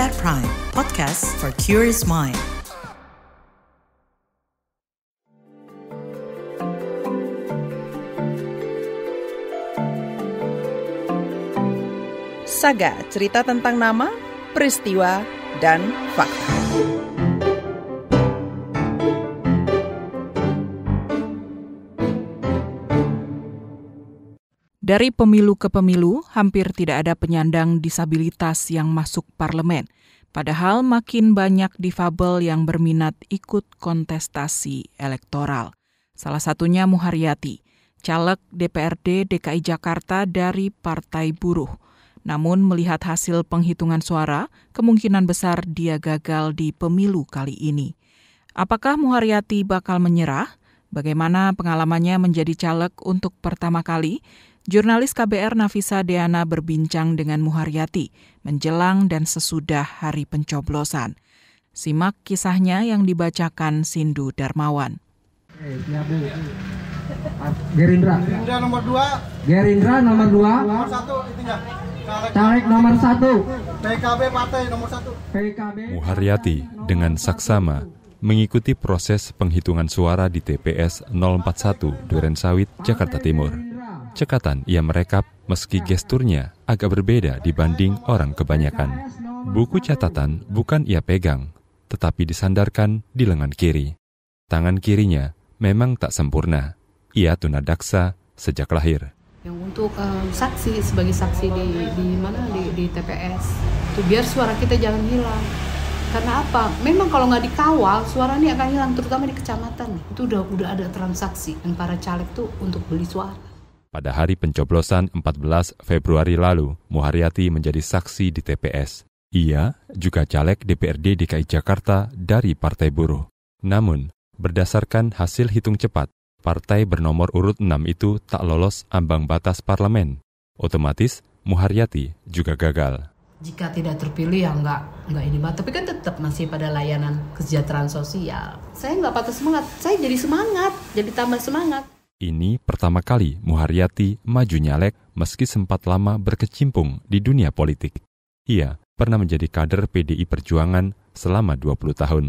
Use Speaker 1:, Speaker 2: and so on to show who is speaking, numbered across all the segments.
Speaker 1: KBR Prime, podcast for curious mind.
Speaker 2: Saga, cerita tentang nama, peristiwa, dan fakta. Dari pemilu ke pemilu, hampir tidak ada penyandang disabilitas yang masuk parlemen. Padahal makin banyak difabel yang berminat ikut kontestasi elektoral. Salah satunya Muharyati, caleg DPRD DKI Jakarta dari Partai Buruh. Namun melihat hasil penghitungan suara, kemungkinan besar dia gagal di pemilu kali ini. Apakah Muharyati bakal menyerah? Bagaimana pengalamannya menjadi caleg untuk pertama kali? Jurnalis KBR Nafisa Deana berbincang dengan Muharyati menjelang dan sesudah hari pencoblosan. Simak kisahnya yang dibacakan Sindu Darmawan.
Speaker 3: Gerindra nomor 2. Gerindra nomor 2. Nomor 1 itunya. Caleg nomor 1. PKB partai nomor 1. PKB.
Speaker 4: Muharyati dengan saksama mengikuti proses penghitungan suara di TPS 041 Durensawit, Jakarta Timur. Cekatan ia merekap meski gesturnya agak berbeda dibanding orang kebanyakan. Buku catatan bukan ia pegang, tetapi disandarkan di lengan kiri. Tangan kirinya memang tak sempurna. Ia tunadaksa sejak lahir.
Speaker 5: Yang untuk saksi, sebagai saksi di TPS, itu biar suara kita jangan hilang. Karena apa? Memang kalau nggak dikawal, suara ini akan hilang, terutama di kecamatan. Itu udah ada transaksi dan para caleg tuh untuk beli suara.
Speaker 4: Pada hari pencoblosan 14 Februari lalu, Muharyati menjadi saksi di TPS. Ia juga caleg DPRD DKI Jakarta dari Partai Buruh. Namun, berdasarkan hasil hitung cepat, partai bernomor urut 6 itu tak lolos ambang batas parlemen. Otomatis, Muharyati juga gagal.
Speaker 5: Jika tidak terpilih ya nggak ini, tapi kan tetap masih pada layanan kesejahteraan sosial. Saya nggak patah semangat, saya jadi semangat, jadi tambah semangat.
Speaker 4: Ini pertama kali Muharyati maju nyalek meski sempat lama berkecimpung di dunia politik. Ia pernah menjadi kader PDI Perjuangan selama 20 tahun.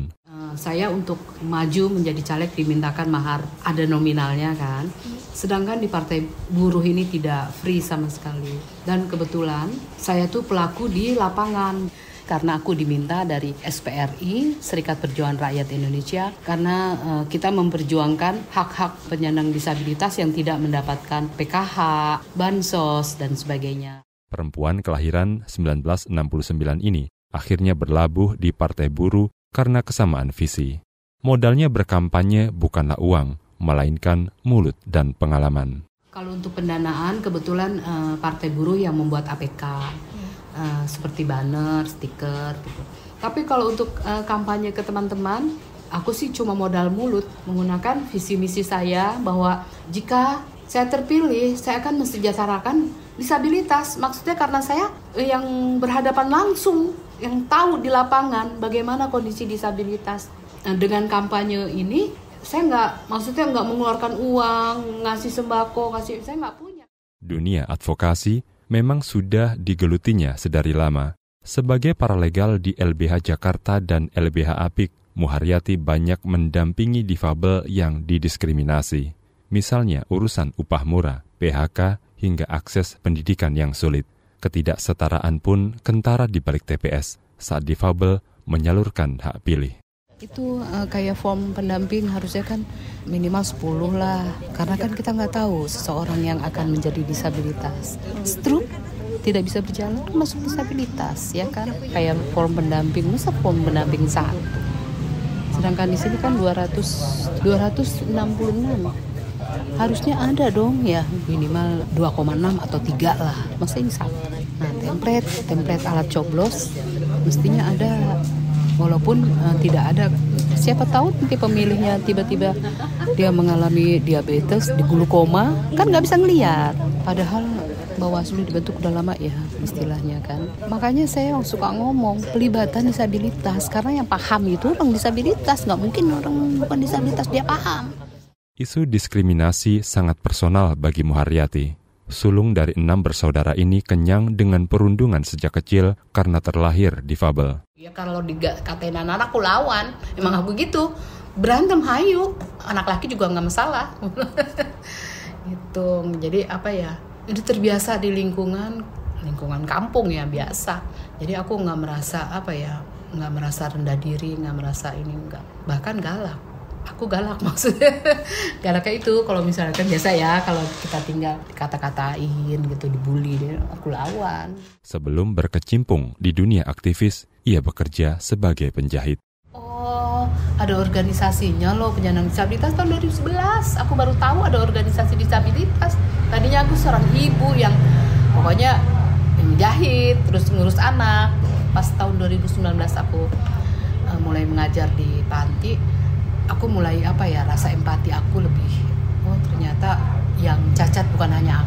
Speaker 5: Saya untuk maju menjadi caleg dimintakan mahar, ada nominalnya kan. Sedangkan di Partai Buruh ini tidak free sama sekali. Dan kebetulan saya tuh pelaku di lapangan. Karena aku diminta dari SPRI, Serikat Perjuangan Rakyat Indonesia, karena kita memperjuangkan hak-hak penyandang disabilitas yang tidak mendapatkan PKH, bansos, dan sebagainya.
Speaker 4: Perempuan kelahiran 1969 ini akhirnya berlabuh di Partai Buruh karena kesamaan visi. Modalnya berkampanye bukanlah uang, melainkan mulut dan pengalaman.
Speaker 5: Kalau untuk pendanaan, kebetulan Partai Buruh yang membuat APK. Seperti banner, stiker gitu. Tapi kalau untuk kampanye ke teman-teman, aku sih cuma modal mulut, menggunakan visi misi saya bahwa jika saya terpilih, saya akan mensejahterakan disabilitas. Maksudnya karena saya yang berhadapan langsung, yang tahu di lapangan bagaimana kondisi disabilitas. Nah, dengan kampanye ini, saya nggak mengeluarkan uang, ngasih sembako, saya nggak punya.
Speaker 4: Dunia advokasi memang sudah digelutinya sedari lama. Sebagai paralegal di LBH Jakarta dan LBH Apik, Muharyati banyak mendampingi difabel yang didiskriminasi. Misalnya urusan upah murah, PHK, hingga akses pendidikan yang sulit. Ketidaksetaraan pun kentara di balik TPS saat difabel menyalurkan hak pilih.
Speaker 5: Itu kayak form pendamping harusnya kan minimal 10 lah. Karena kan kita nggak tahu seseorang yang akan menjadi disabilitas. Stroke tidak bisa berjalan masuk disabilitas, ya kan? Kayak form pendamping, masa form pendamping 1. Sedangkan di sini kan 266. Harusnya ada dong ya minimal 2,6 atau 3 lah. Masa ini 1. Nah, template alat coblos mestinya ada. Walaupun tidak ada, siapa tahu nanti pemilihnya tiba-tiba dia mengalami diabetes, di glukoma, kan nggak bisa ngelihat. Padahal Bawaslu dibentuk udah lama ya istilahnya kan. Makanya saya suka ngomong pelibatan disabilitas, karena yang paham itu orang disabilitas, nggak mungkin orang bukan disabilitas dia paham.
Speaker 4: Isu diskriminasi sangat personal bagi Muharyati. sulung dari 6 bersaudara ini kenyang dengan perundungan sejak kecil karena terlahir difabel.
Speaker 5: Ya kalau dikatain anak aku lawan, emang aku gitu. Berantem hayu, anak laki juga nggak masalah. Gitu. Jadi itu terbiasa di lingkungan kampung ya, biasa. Jadi aku nggak merasa rendah diri, nggak merasa ini, nggak, bahkan galak. Aku galak maksudnya. Galaknya itu kalau misalnya kan biasa ya, kalau kita tinggal dikata-katain gitu, dibully, aku lawan.
Speaker 4: Sebelum berkecimpung di dunia aktivis, ia bekerja sebagai penjahit.
Speaker 5: Oh, ada organisasinya loh, penyandang disabilitas tahun 2011. Aku baru tahu ada organisasi disabilitas. Tadinya aku seorang ibu yang pokoknya menjahit, terus ngurus anak. Pas tahun 2019 aku mulai mengajar di panti, aku mulai rasa empati aku lebih, ternyata yang cacat bukan hanya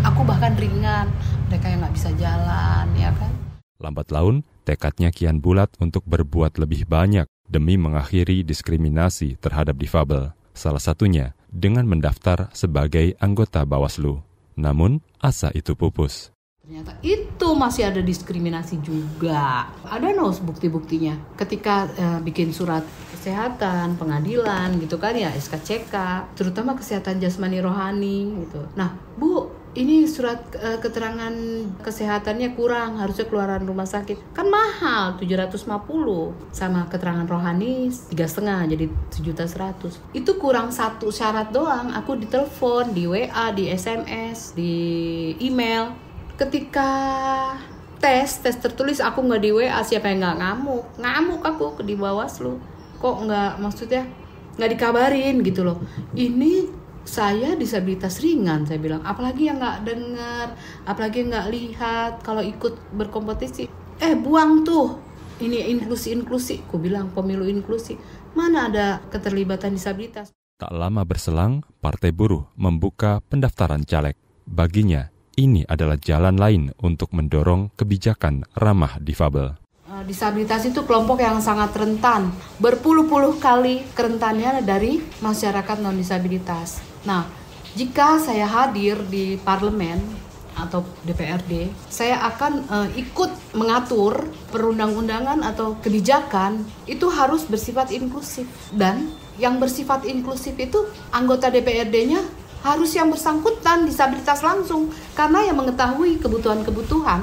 Speaker 5: aku bahkan ringan, mereka yang nggak bisa jalan, ya kan.
Speaker 4: Lambat laun, tekadnya kian bulat untuk berbuat lebih banyak demi mengakhiri diskriminasi terhadap difabel. Salah satunya dengan mendaftar sebagai anggota Bawaslu. Namun, asa itu pupus.
Speaker 5: Ternyata itu masih ada diskriminasi juga. Ada bukti-buktinya. Ketika bikin surat kesehatan, pengadilan gitu kan ya, SKCK, terutama kesehatan jasmani rohani gitu. Nah, Bu, ini surat keterangan kesehatannya kurang, harusnya keluaran rumah sakit. Kan mahal, 750. Sama keterangan rohani 3,5, jadi 7.100. Itu kurang satu syarat doang. Aku ditelepon, di WA, di SMS, di email. Ketika tes tertulis aku nggak di WA, siapa yang nggak ngamuk aku di Bawaslu, kok nggak dikabarin gitu loh. Ini saya disabilitas ringan, saya bilang, apalagi yang nggak dengar, apalagi yang nggak lihat kalau ikut berkompetisi, buang tuh ini inklusi, aku bilang pemilu inklusi, mana ada keterlibatan disabilitas.
Speaker 4: Tak lama berselang, Partai Buruh membuka pendaftaran caleg. Baginya, ini adalah jalan lain untuk mendorong kebijakan ramah difabel.
Speaker 5: Disabilitas itu kelompok yang sangat rentan, berpuluh-puluh kali kerentannya dari masyarakat non-disabilitas. Nah, jika saya hadir di parlemen atau DPRD, saya akan ikut mengatur perundang-undangan atau kebijakan itu harus bersifat inklusif. Dan yang bersifat inklusif itu anggota DPRD-nya harus yang bersangkutan disabilitas langsung, karena yang mengetahui kebutuhan-kebutuhan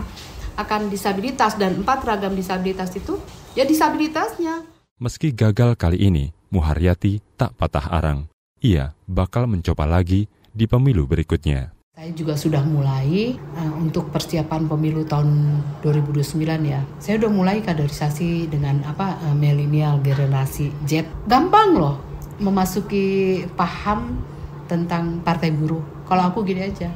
Speaker 5: akan disabilitas dan 4 ragam disabilitas itu ya disabilitasnya.
Speaker 4: Meski gagal kali ini, Muharyati tak patah arang. Ia bakal mencoba lagi di pemilu berikutnya.
Speaker 5: Saya juga sudah mulai untuk persiapan pemilu tahun 2029 ya. Saya udah mulai kaderisasi dengan milenial generasi Z. Gampang loh memasuki paham tentang Partai Buruh. Kalau aku gini aja,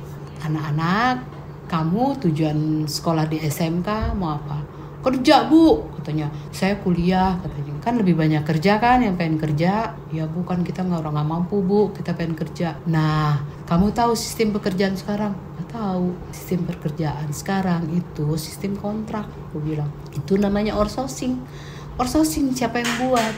Speaker 5: anak-anak, kamu tujuan sekolah di SMK mau apa? Kerja, Bu, katanya. Saya kuliah, katanya. Kan lebih banyak kerja kan yang pengen kerja. Ya Bu, kan kita nggak mampu, Bu, kita pengen kerja. Nah, kamu tahu sistem pekerjaan sekarang? Nggak tahu. Sistem pekerjaan sekarang itu sistem kontrak, aku bilang. Itu namanya outsourcing. Outsourcing siapa yang buat?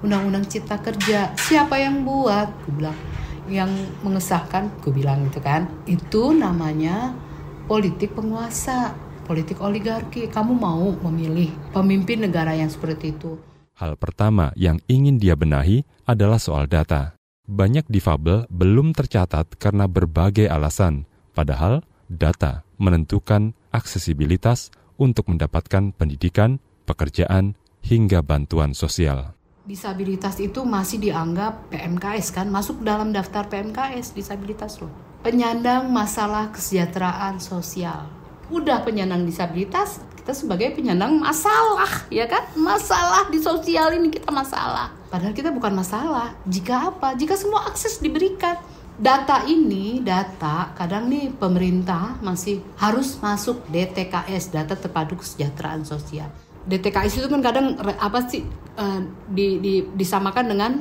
Speaker 5: Undang-undang Cipta Kerja siapa yang buat? Aku bilang. Yang mengesahkan, gue bilang gitu kan, itu namanya politik penguasa, politik oligarki. Kamu mau memilih pemimpin negara yang seperti itu?
Speaker 4: Hal pertama yang ingin dia benahi adalah soal data. Banyak difabel belum tercatat karena berbagai alasan, padahal data menentukan aksesibilitas untuk mendapatkan pendidikan, pekerjaan, hingga bantuan sosial.
Speaker 5: Disabilitas itu masih dianggap PMKS kan, masuk dalam daftar PMKS disabilitas loh. Penyandang masalah kesejahteraan sosial. Udah penyandang disabilitas, kita sebagai penyandang masalah, ya kan? Masalah di sosial ini kita masalah. Padahal kita bukan masalah. Jika apa? Jika semua akses diberikan. Data kadang nih pemerintah masih harus masuk DTKS, data terpadu kesejahteraan sosial. DTKS itu kan kadang disamakan dengan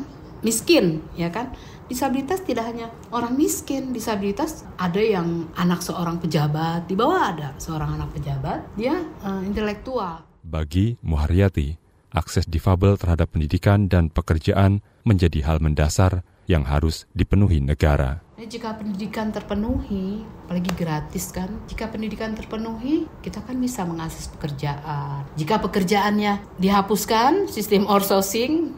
Speaker 5: miskin, ya kan? Disabilitas tidak hanya orang miskin, disabilitas ada yang anak seorang pejabat, di bawah ada seorang anak pejabat, dia intelektual.
Speaker 4: Bagi Muharyati, akses difabel terhadap pendidikan dan pekerjaan menjadi hal mendasar yang harus dipenuhi negara.
Speaker 5: Jika pendidikan terpenuhi, apalagi gratis kan, jika pendidikan terpenuhi, kita kan bisa mengakses pekerjaan. Jika pekerjaannya dihapuskan, sistem outsourcing,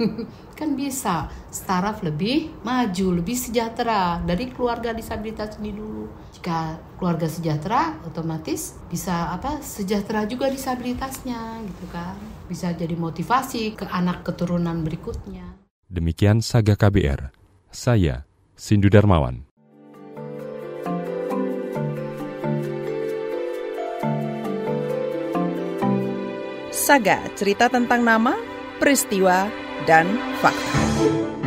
Speaker 5: kan bisa startup lebih maju, lebih sejahtera dari keluarga disabilitas ini dulu. Jika keluarga sejahtera, otomatis bisa sejahtera juga disabilitasnya gitu kan. Bisa jadi motivasi ke anak keturunan berikutnya.
Speaker 4: Demikian Saga KBR. Saya Sindu Darmawan.
Speaker 6: Saga, cerita tentang nama, peristiwa, dan fakta.